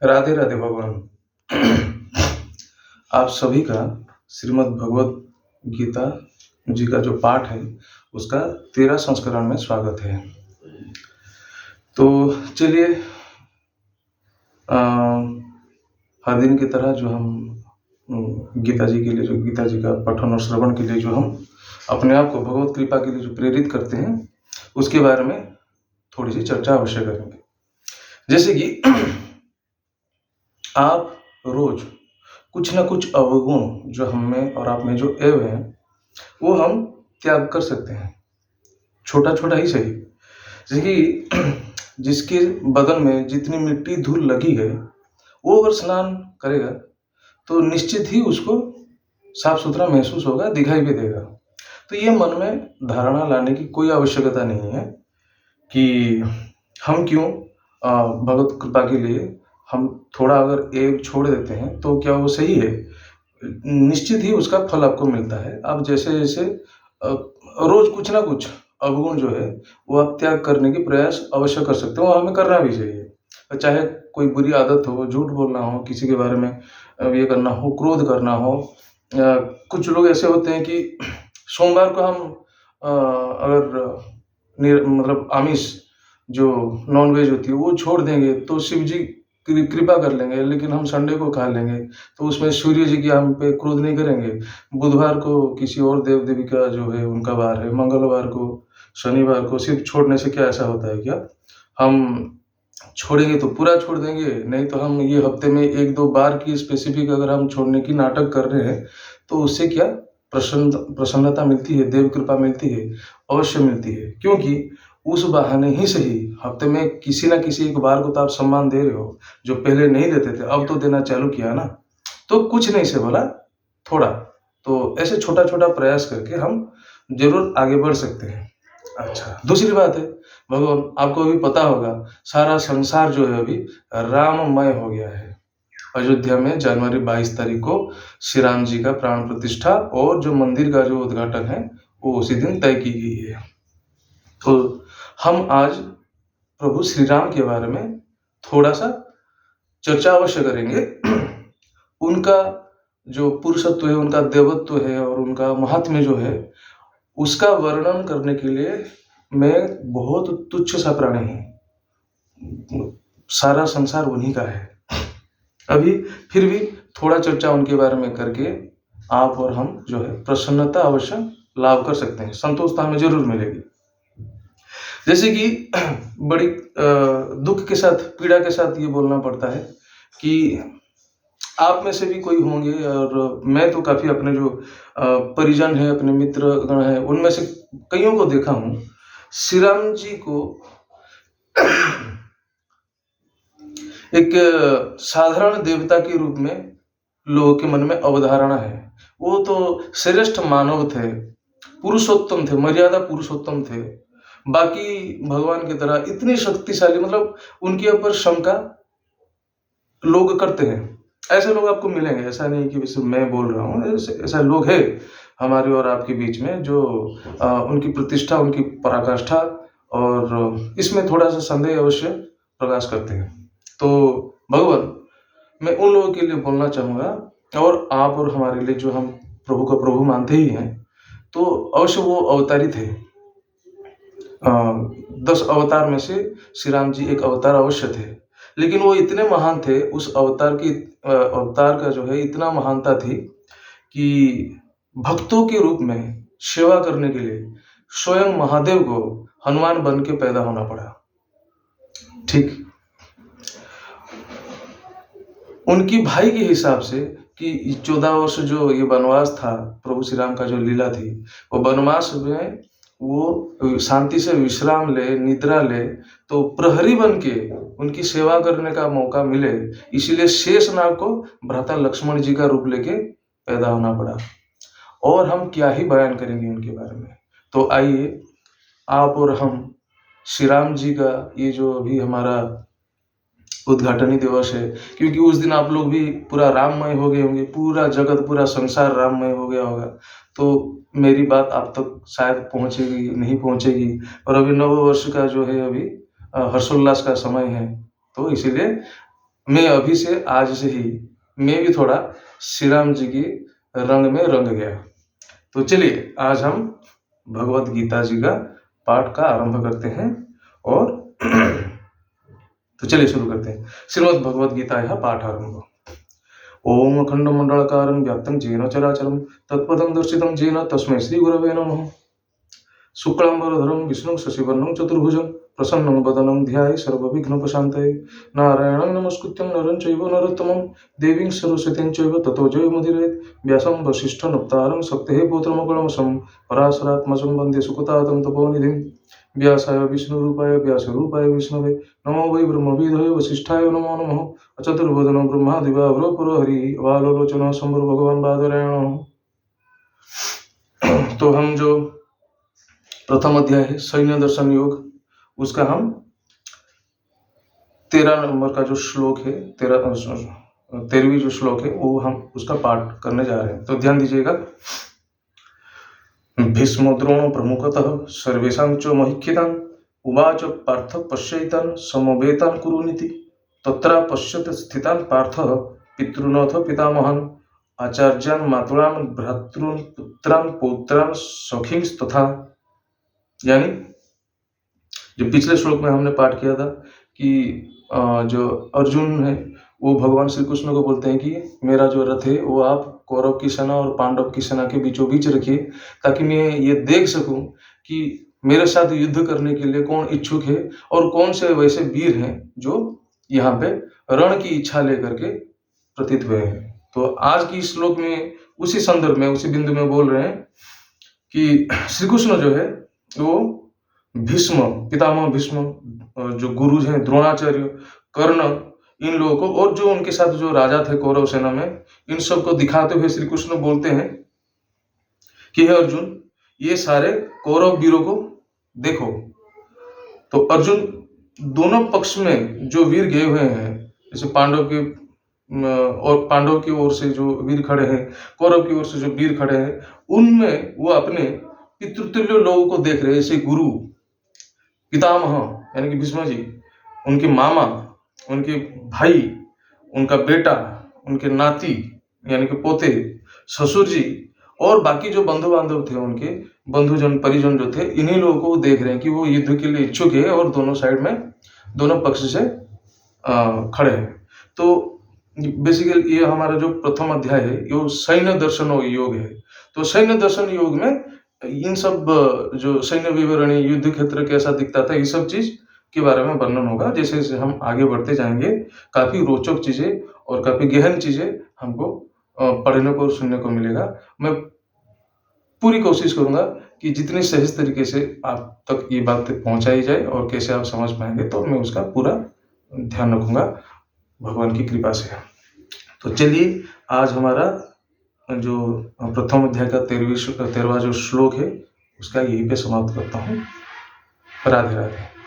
राधे राधे भगवान। आप सभी का श्रीमद् भगवत गीता जी का जो पाठ है उसका 13 संस्करण में स्वागत है। तो चलिए हर दिन की तरह जो हम गीता जी के लिए जो गीता जी का पठन और श्रवण के लिए जो हम अपने आप को भगवत कृपा के लिए जो प्रेरित करते हैं उसके बारे में थोड़ी सी चर्चा अवश्य करेंगे। जैसे कि आप रोज कुछ ना कुछ अवगुण जो हम में और आप में जो एव हैं वो हम त्याग कर सकते हैं, छोटा छोटा ही सही। जैसे कि जिसके बदन में जितनी मिट्टी धूल लगी है वो अगर स्नान करेगा तो निश्चित ही उसको साफ सुथरा महसूस होगा, दिखाई भी देगा। तो ये मन में धारणा लाने की कोई आवश्यकता नहीं है कि हम क्यों भगवत कृपा के लिए हम थोड़ा अगर एव छोड़ देते हैं तो क्या वो सही है? निश्चित ही उसका फल आपको मिलता है। आप जैसे जैसे रोज कुछ ना कुछ अवगुण जो है वो आप त्याग करने की प्रयास अवश्य कर सकते हो और हमें करना भी चाहिए। चाहे कोई बुरी आदत हो, झूठ बोलना हो, किसी के बारे में ये करना हो, क्रोध करना हो। कुछ लोग ऐसे होते हैं कि सोमवार को हम अगर मतलब आमिष जो नॉनवेज होती है वो छोड़ देंगे तो शिव जी कृपा कर लेंगे, लेकिन हम संडे को खा लेंगे तो उसमें सूर्य जी की हम पे क्रोध नहीं करेंगे। बुधवार को किसी और देव देवी का जो है उनका वार है, मंगलवार को, शनिवार को सिर्फ छोड़ने से क्या ऐसा होता है क्या? हम छोड़ेंगे तो पूरा छोड़ देंगे, नहीं तो हम ये हफ्ते में 1-2 बार की स्पेसिफिक अगर हम छोड़ने की नाटक कर रहे हैं तो उससे क्या प्रसन्नता मिलती है, देव कृपा मिलती है, अवश्य मिलती है। क्योंकि उस बहाने ही सही हफ्ते में किसी ना किसी एक बार को तो आप सम्मान दे रहे हो, जो पहले नहीं देते थे अब तो देना चालू किया ना, तो कुछ नहीं से बोला थोड़ा। तो ऐसे छोटा छोटा प्रयास करके हम जरूर आगे बढ़ सकते हैं। अच्छा, दूसरी बात है, भगवान आपको अभी पता होगा सारा संसार जो है अभी राममय हो गया है। अयोध्या में जनवरी 22 तारीख को श्री राम जी का प्राण प्रतिष्ठा और जो मंदिर का जो उद्घाटन है वो उसी दिन तय की गई है। तो हम आज प्रभु श्री राम के बारे में थोड़ा सा चर्चा अवश्य करेंगे। उनका जो पुरुषत्व है, उनका देवत्व है और उनका महात्म्य जो है उसका वर्णन करने के लिए मैं बहुत तुच्छ सा प्राणी हूँ, सारा संसार उन्हीं का है। अभी फिर भी थोड़ा चर्चा उनके बारे में करके आप और हम जो है प्रसन्नता अवश्य लाभ कर सकते हैं, संतोषता हमें जरूर मिलेगी। जैसे कि बड़ी दुख के साथ, पीड़ा के साथ ये बोलना पड़ता है कि आप में से भी कोई होंगे और मैं तो काफी अपने जो परिजन है, अपने मित्र गण है, उनमें से कईयों को देखा हूँ श्री राम जी को एक साधारण देवता के रूप में लोगों के मन में अवधारणा है। वो तो श्रेष्ठ मानव थे, पुरुषोत्तम थे, मर्यादा पुरुषोत्तम थे, बाकी भगवान की तरह इतने शक्तिशाली, मतलब उनके ऊपर शंका लोग करते हैं। ऐसे लोग आपको मिलेंगे, ऐसा नहीं कि सिर्फ मैं बोल रहा हूँ, ऐसा लोग हैं हमारे और आपके बीच में जो उनकी प्रतिष्ठा, उनकी पराकाष्ठा और इसमें थोड़ा सा संदेह अवश्य प्रकाश करते हैं। तो भगवान, मैं उन लोगों के लिए बोलना चाहूँगा और आप और हमारे लिए जो हम प्रभु को प्रभु मानते ही हैं, तो अवश्य वो अवतारी थे। 10 अवतार में से श्री राम जी एक अवतार अवश्य थे, लेकिन वो इतने महान थे, उस अवतार का जो है इतना महानता थी कि भक्तों के रूप में सेवा करने के लिए स्वयं महादेव को हनुमान बन के पैदा होना पड़ा। ठीक, उनकी भाई के हिसाब से कि 14 वर्ष जो ये वनवास था, प्रभु श्री राम का जो लीला थी, वो वनवास में वो शांति से विश्राम ले, निद्रा ले, तो प्रहरी बन के उनकी सेवा करने का मौका मिले, इसलिए शेषनाग को भ्राता लक्ष्मण जी का रूप लेके पैदा होना पड़ा। और हम क्या ही बयान करेंगे उनके बारे में। तो आइए आप और हम श्री राम जी का ये जो अभी हमारा उद्घाटनी दिवस है, क्योंकि उस दिन आप लोग भी पूरा राममय हो गए होंगे, पूरा जगत, पूरा संसार राममय हो गया होगा। तो मेरी बात आप तक शायद पहुंचेगी, नहीं पहुंचेगी, और अभी नव वर्ष का जो है अभी हर्षोल्लास का समय है, तो इसीलिए मैं अभी से आज से ही मैं भी थोड़ा श्री राम जी की रंग में रंग गया। तो चलिए आज हम भगवत गीता जी का पाठ का आरंभ करते हैं और तो चलिए शुरू करते हैं। श्रीमद् भगवत गीता यह पाठ आरंभ। ओम अखंड मंडलाकारं व्याप्तं येन चराचरं तत्पदं दर्शितं येन तस्मै श्री गुरवे नमः। शुक्लांबरधरं विष्णुं शशिवर्णं चतुर्भुजं प्रसन्नं वदनं ध्याये सर्वविघ्नोपशान्तये नारायणं नमस्कृत्यं नरं चैव नरोत्तमं देवीं सरस्वतीं चैव ततो जयमुदीरयेत्। व्यासं वसिष्ठनप्तारं शक्तेः पौत्रमकल्मषं पराशरात्मजं वन्दे सुकतातं तपोनिधिं। व्यासाय विष्णुरूपाय व्यासरूपाय विष्णवे नमो वै ब्रह्मविदये वसिष्ठाय नमो नमः। अचतुर्वदनं ब्रह्मादिव्याघ्रो पुरोहरिः वालोलोचनः शम्भुर् भगवान् बादरायणः। तो हम जो प्रथम अध्याय है सैन्य दर्शन योग, उसका हम 13 नंबर का जो श्लोक है 13वीं जो श्लोक है वो हम उसका पाठ करने जा रहे हैं। तो ध्यान दीजिएगा। भीष्मो द्रोणो प्रमुखतः सर्वेषां च महिष्यितान् उवाच पार्थ पश्यैतान् समवेतान् कुरुनिति तत्र पश्यत स्थितान् पार्थः पितॄनथ पितामहान् आचार्यान् मातॄन् भ्रातॄन् पुत्रान् पौत्रान् सखींस्तथा। यानी जो पिछले श्लोक में हमने पाठ किया था कि जो अर्जुन है वो भगवान श्री कृष्ण को बोलते हैं कि मेरा जो रथ है वो आप कौरव की सेना और पांडव की सेना के बीचों बीच रखिए ताकि मैं ये देख सकूं कि मेरे साथ युद्ध करने के लिए कौन इच्छुक है और कौन से वैसे वीर हैं जो यहाँ पे रण की इच्छा लेकर के प्रतीत हुए हैं। तो आज की श्लोक में उसी संदर्भ में उसी बिंदु में बोल रहे हैं कि श्री कृष्ण जो है वो भीष्म पितामह भीष्म जो गुरु हैं द्रोणाचार्य कर्ण इन लोगों को और जो उनके साथ जो राजा थे कौरव सेना में इन सब को दिखाते हुए श्री कृष्ण बोलते हैं कि हे अर्जुन ये सारे कौरव वीरों को देखो। तो अर्जुन दोनों पक्ष में जो वीर गए हुए हैं जैसे पांडव के और पांडव की ओर से जो वीर खड़े हैं कौरव की ओर से जो वीर खड़े हैं उनमें वो अपने पितृतुल्य लोगों को देख रहे हैं। जैसे गुरु पितामह यानी कि भीष्म जी, उनके मामा, उनके भाई, उनका बेटा, उनके नाती यानी कि पोते, ससुर जी और बाकी जो बंधु बांधव थे उनके बंधुजन परिजन जो थे इन्हीं लोगों को देख रहे हैं कि वो युद्ध के लिए इच्छुक है और दोनों साइड में दोनों पक्ष से खड़े हैं। तो बेसिकली ये हमारा जो प्रथम अध्याय है ये सैन्य दर्शन योग है। तो सैन्य दर्शन योग में इन सब जो सैन्य विवरणी युद्ध क्षेत्र कैसा दिखता था ये सब चीज के बारे में वर्णन होगा। जैसे जैसे हम आगे बढ़ते जाएंगे काफी रोचक चीजें और काफी गहन चीजें हमको पढ़ने को और सुनने को मिलेगा। मैं पूरी कोशिश करूंगा कि जितनी सही तरीके से आप तक ये बात पहुंचाई जाए और कैसे आप समझ पाएंगे तो मैं उसका पूरा ध्यान रखूंगा भगवान की कृपा से। तो चलिए आज हमारा जो प्रथम अध्याय का 13वां जो श्लोक है उसका यहीं पे समाप्त करता हूँ। राधे राधे।